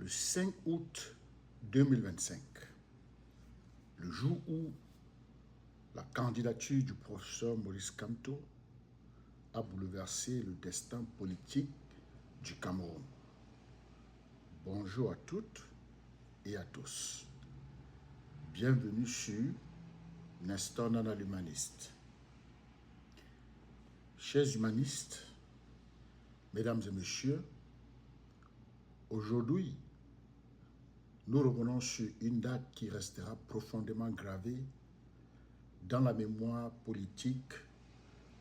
le 5 août 2025, le jour où la candidature du professeur Maurice Kamto a bouleversé le destin politique du Cameroun. Bonjour à toutes et à tous. Bienvenue sur Nestor Nana l'humaniste. Chers humanistes, mesdames et messieurs, aujourd'hui, nous revenons sur une date qui restera profondément gravée dans la mémoire politique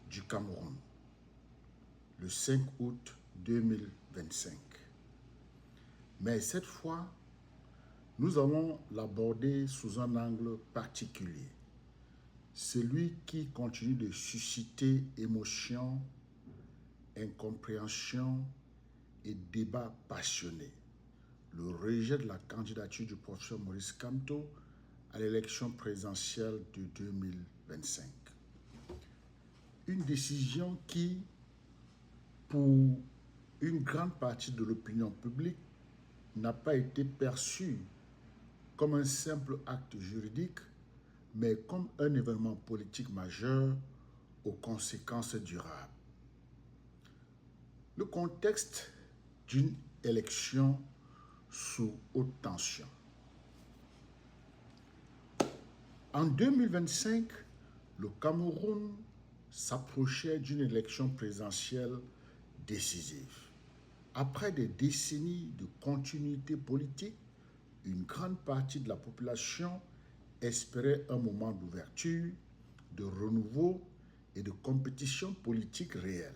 du Cameroun, le 5 août 2025. Mais cette fois, nous allons l'aborder sous un angle particulier, celui qui continue de susciter émotion, incompréhension et débat passionné. Le rejet de la candidature du professeur Maurice Kamto à l'élection présidentielle de 2025. Une décision qui, pour une grande partie de l'opinion publique, n'a pas été perçue comme un simple acte juridique, mais comme un événement politique majeur aux conséquences durables. Le contexte d'une élection sous haute tension. En 2025, le Cameroun s'approchait d'une élection présidentielle décisive. Après des décennies de continuité politique, une grande partie de la population espérait un moment d'ouverture, de renouveau et de compétition politique réelle.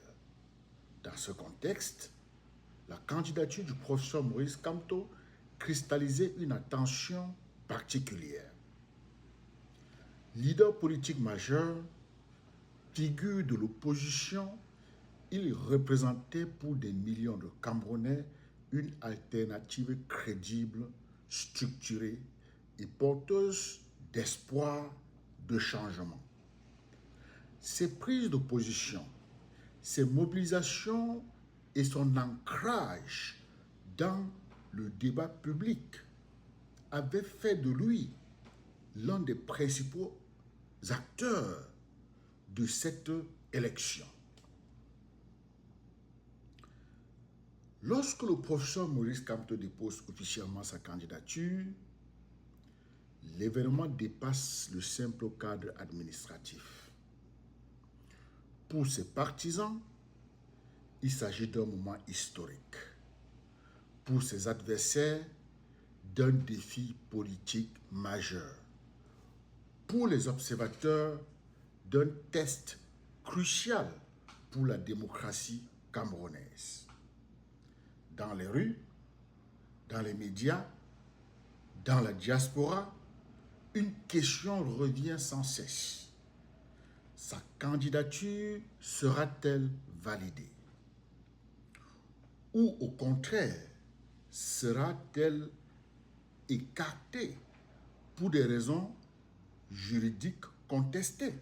Dans ce contexte, la candidature du professeur Maurice Kamto cristallisait une attention particulière. Leader politique majeur, figure de l'opposition, il représentait pour des millions de Camerounais une alternative crédible, structurée et porteuse d'espoir de changement. Ses prises de position, ses mobilisations et son ancrage dans le débat public avaient fait de lui l'un des principaux acteurs de cette élection. Lorsque le professeur Maurice Kamto dépose officiellement sa candidature, l'événement dépasse le simple cadre administratif. Pour ses partisans, il s'agit d'un moment historique. Pour ses adversaires, d'un défi politique majeur. Pour les observateurs, d'un test crucial pour la démocratie camerounaise. Dans les rues, dans les médias, dans la diaspora, une question revient sans cesse. Sa candidature sera-t-elle validée? Ou au contraire, sera-t-elle écartée pour des raisons juridiques contestées?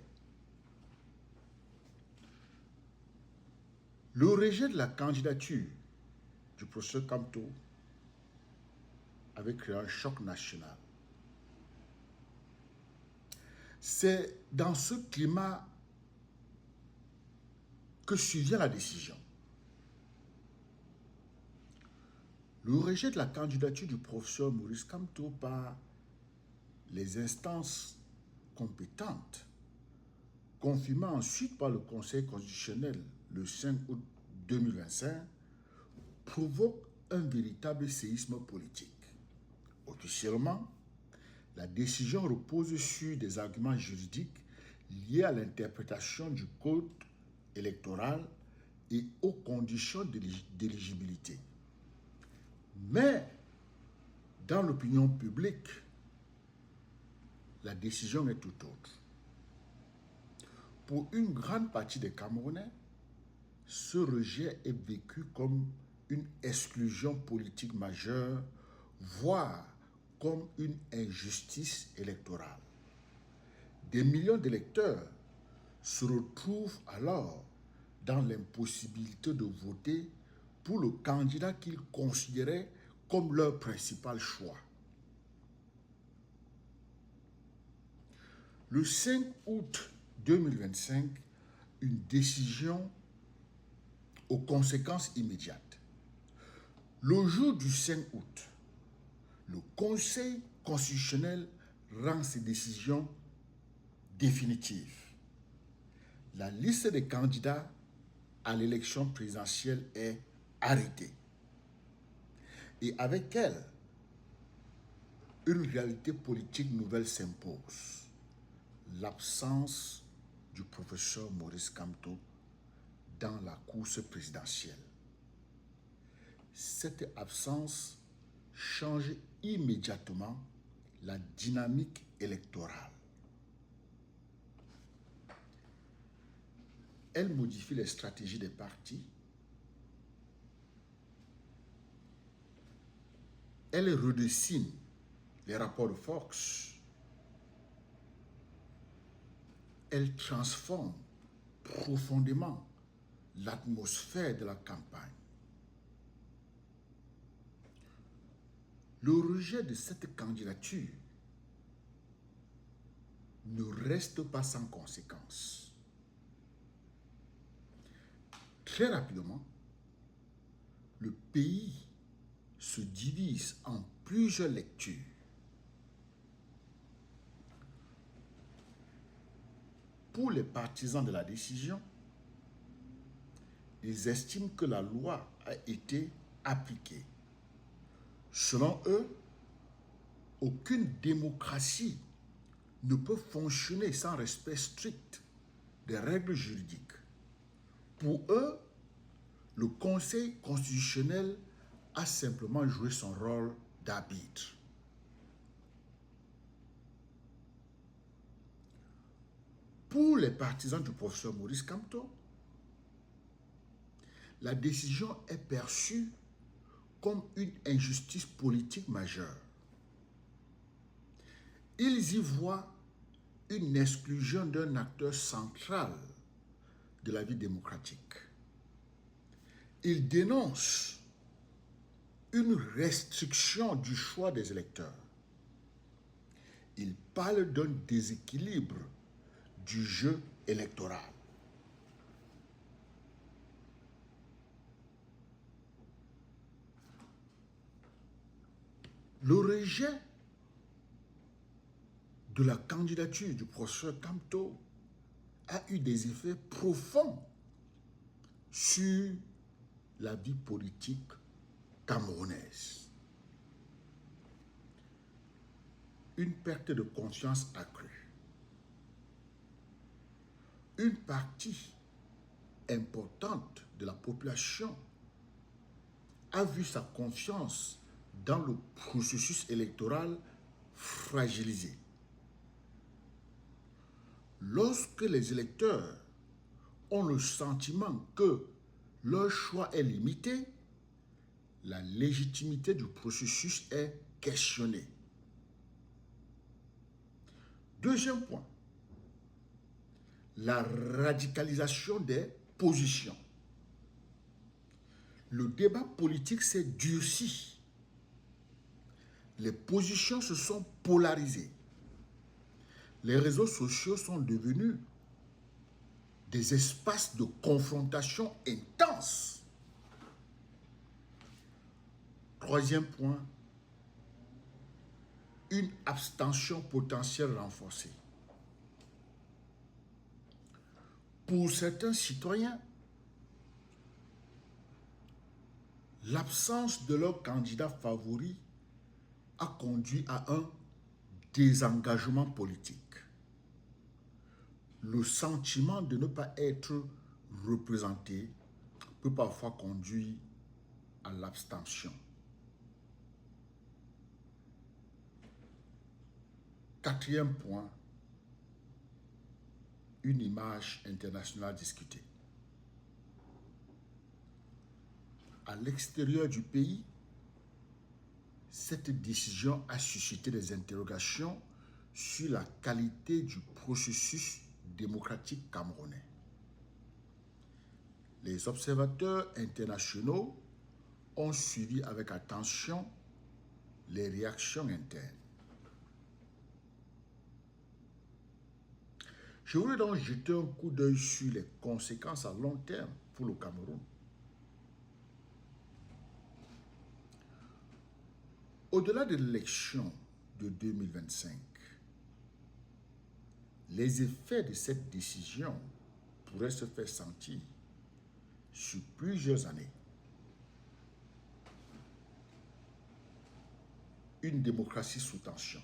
Le rejet de la candidature du professeur Kamto avait créé un choc national. C'est dans ce climat que survient la décision. Le rejet de la candidature du professeur Maurice Kamto par les instances compétentes, confirmée ensuite par le Conseil constitutionnel le 5 août 2025, provoque un véritable séisme politique. Officiellement, la décision repose sur des arguments juridiques liés à l'interprétation du code électoral et aux conditions d'éligibilité. Mais, dans l'opinion publique, la décision est tout autre. Pour une grande partie des Camerounais, ce rejet est vécu comme une exclusion politique majeure, voire comme une injustice électorale. Des millions d'électeurs se retrouvent alors dans l'impossibilité de voter pour le candidat qu'ils considéraient comme leur principal choix. Le 5 août 2025, une décision aux conséquences immédiates. Le jour du 5 août, le Conseil constitutionnel rend ses décisions définitives. La liste des candidats à l'élection présidentielle est arrêtée. Et avec elle, une réalité politique nouvelle s'impose. L'absence du professeur Maurice Kamto dans la course présidentielle. Cette absence change immédiatement la dynamique électorale. Elle modifie les stratégies des partis. Elle redessine les rapports de force. Elle transforme profondément l'atmosphère de la campagne. Le rejet de cette candidature ne reste pas sans conséquence. Très rapidement, le pays se divise en plusieurs lectures. Pour les partisans de la décision, ils estiment que la loi a été appliquée. Selon eux, aucune démocratie ne peut fonctionner sans respect strict des règles juridiques. Pour eux, le Conseil constitutionnel a simplement joué son rôle d'arbitre. Pour les partisans du professeur Maurice Kamto, la décision est perçue comme une injustice politique majeure. Ils y voient une exclusion d'un acteur central de la vie démocratique. Ils dénoncent une restriction du choix des électeurs. Ils parlent d'un déséquilibre du jeu électoral. Le rejet de la candidature du professeur Kamto a eu des effets profonds sur la vie politique camerounaise. Une perte de confiance accrue. Une partie importante de la population a vu sa confiance dans le processus électoral fragilisée. Lorsque les électeurs ont le sentiment que leur choix est limité, la légitimité du processus est questionnée. Deuxième point, la radicalisation des positions. Le débat politique s'est durci. Les positions se sont polarisées. Les réseaux sociaux sont devenus des espaces de confrontation intense. Troisième point, une abstention potentielle renforcée. Pour certains citoyens, l'absence de leur candidat favori a conduit à un désengagement politique. Le sentiment de ne pas être représenté peut parfois conduire à l'abstention. Quatrième point, une image internationale discutée. À l'extérieur du pays, cette décision a suscité des interrogations sur la qualité du processus démocratique camerounais. Les observateurs internationaux ont suivi avec attention les réactions internes. Je voudrais donc jeter un coup d'œil sur les conséquences à long terme pour le Cameroun. Au-delà de l'élection de 2025, les effets de cette décision pourraient se faire sentir sur plusieurs années. Une démocratie sous tension.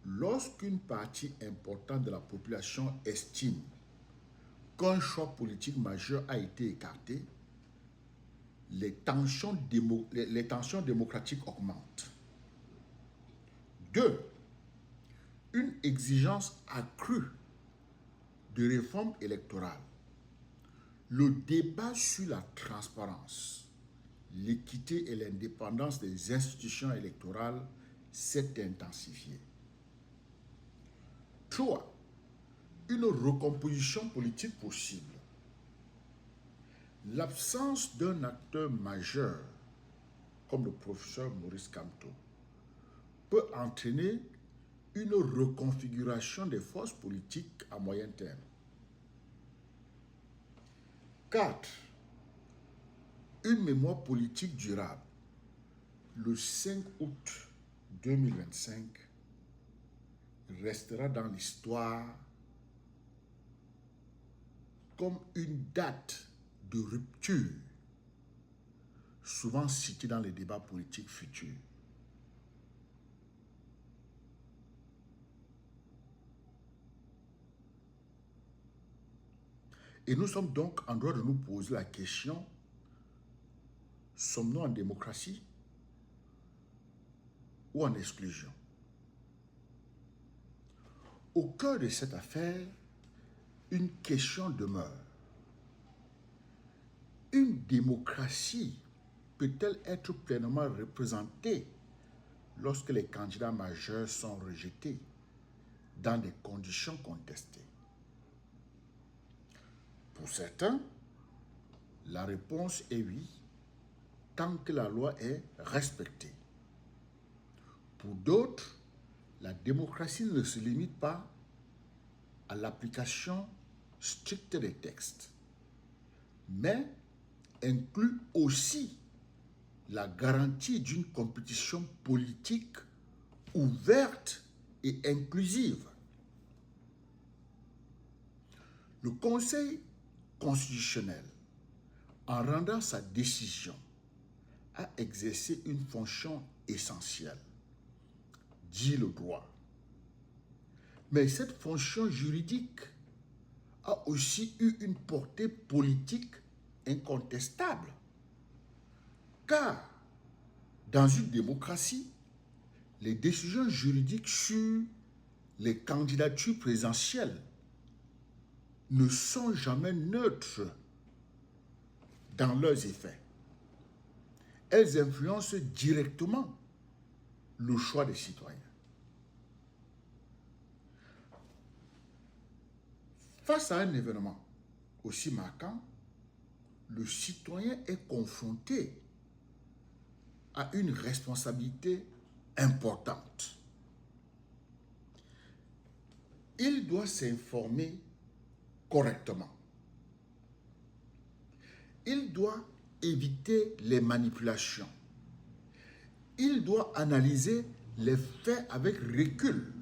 Lorsqu'une partie importante de la population estime qu'un choix politique majeur a été écarté, les tensions démocratiques augmentent. 2. Une exigence accrue de réforme électorale. Le débat sur la transparence, l'équité et l'indépendance des institutions électorales s'est intensifié. 3. Une recomposition politique possible. L'absence d'un acteur majeur, comme le professeur Maurice Kamto, peut entraîner une reconfiguration des forces politiques à moyen terme. 4. Une mémoire politique durable. Le 5 août 2025 restera dans l'histoire comme une date de rupture, souvent citée dans les débats politiques futurs. Et nous sommes donc en droit de nous poser la question, sommes-nous en démocratie ou en exclusion? Au cœur de cette affaire, une question demeure. Une démocratie peut-elle être pleinement représentée lorsque les candidats majeurs sont rejetés dans des conditions contestées? Pour certains, la réponse est oui, tant que la loi est respectée. Pour d'autres, la démocratie ne se limite pas à l'application stricte des textes, mais inclut aussi la garantie d'une compétition politique ouverte et inclusive. Le Conseil constitutionnel, en rendant sa décision, a exercé une fonction essentielle, dit le droit. Mais cette fonction juridique a aussi eu une portée politique incontestable. Car, dans une démocratie, les décisions juridiques sur les candidatures présidentielles ne sont jamais neutres dans leurs effets. Elles influencent directement le choix des citoyens. Face à un événement aussi marquant, le citoyen est confronté à une responsabilité importante. Il doit s'informer correctement. Il doit éviter les manipulations. Il doit analyser les faits avec recul.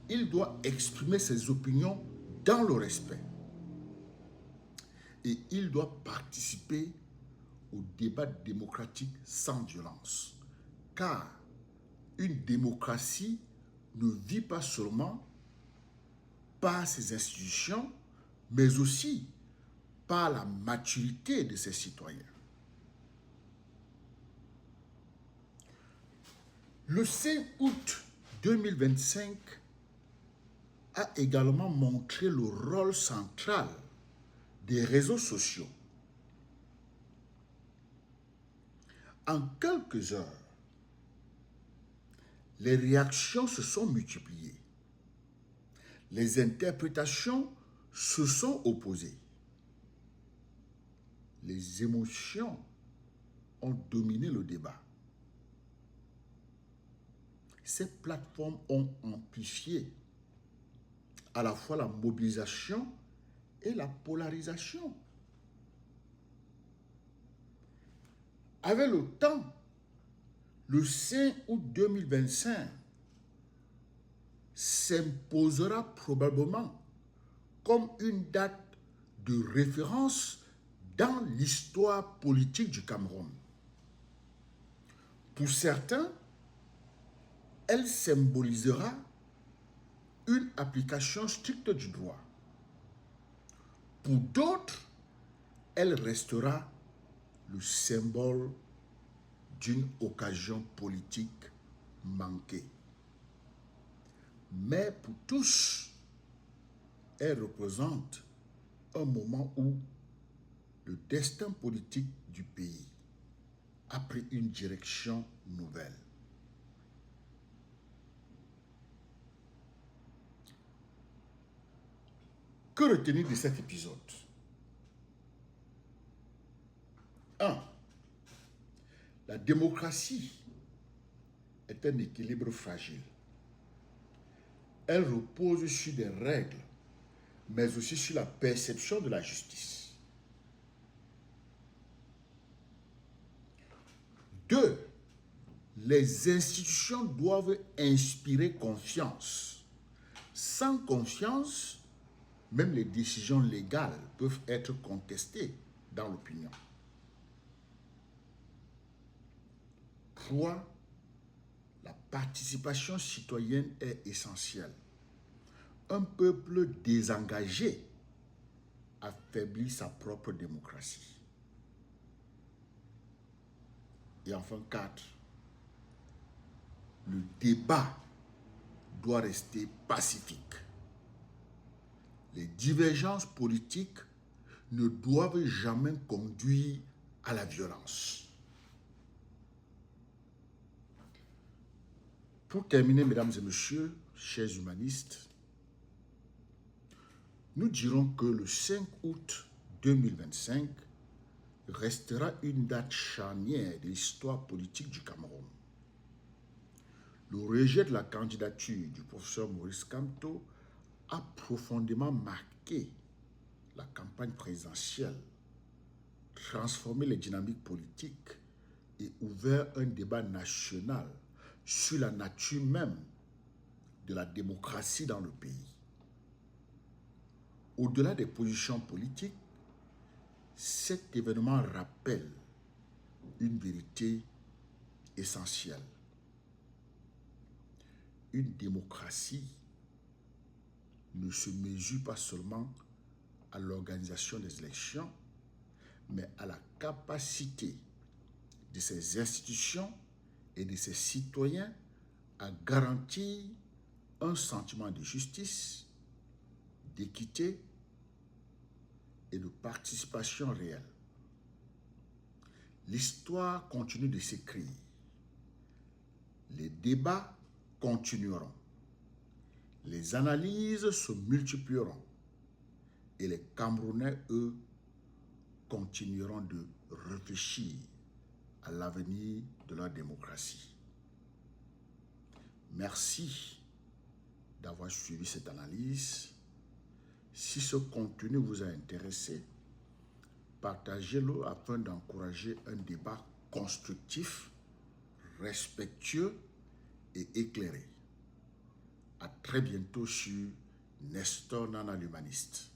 Il doit exprimer ses opinions dans le respect. Et il doit participer au débat démocratique sans violence. Car une démocratie ne vit pas seulement par ses institutions, mais aussi par la maturité de ses citoyens. Le 5 août 2025 a également montré le rôle central des réseaux sociaux. En quelques heures, les réactions se sont multipliées. Les interprétations se sont opposées. Les émotions ont dominé le débat. ces plateformes ont amplifié à la fois la mobilisation et la polarisation. Avec le temps, le 5 août 2025 s'imposera probablement comme une date de référence dans l'histoire politique du Cameroun. Pour certains, elle symbolisera une application stricte du droit. Pour d'autres, elle restera le symbole d'une occasion politique manquée. Mais pour tous, elle représente un moment où le destin politique du pays a pris une direction nouvelle. Que retenir de cet épisode? 1. La démocratie est un équilibre fragile. Elle repose sur des règles, mais aussi sur la perception de la justice. 2. Les institutions doivent inspirer confiance. Sans confiance, même les décisions légales peuvent être contestées dans l'opinion. 3. La participation citoyenne est essentielle. Un peuple désengagé affaiblit sa propre démocratie. Et enfin 4. Le débat doit rester pacifique. Les divergences politiques ne doivent jamais conduire à la violence. Pour terminer, mesdames et messieurs, chers humanistes, nous dirons que le 5 août 2025 restera une date charnière de l'histoire politique du Cameroun. Le rejet de la candidature du professeur Maurice Kamto a profondément marqué la campagne présidentielle, transformé les dynamiques politiques et ouvert un débat national sur la nature même de la démocratie dans le pays. Au-delà des positions politiques, cet événement rappelle une vérité essentielle. Une démocratie ne se mesure pas seulement à l'organisation des élections, mais à la capacité de ses institutions et de ses citoyens à garantir un sentiment de justice, d'équité et de participation réelle. L'histoire continue de s'écrire. Les débats continueront. Les analyses se multiplieront. Et les Camerounais, eux, continueront de réfléchir à l'avenir de leur démocratie. Merci d'avoir suivi cette analyse. Si ce contenu vous a intéressé, partagez-le afin d'encourager un débat constructif, respectueux et éclairé. À très bientôt sur Nestor Nana l'humaniste.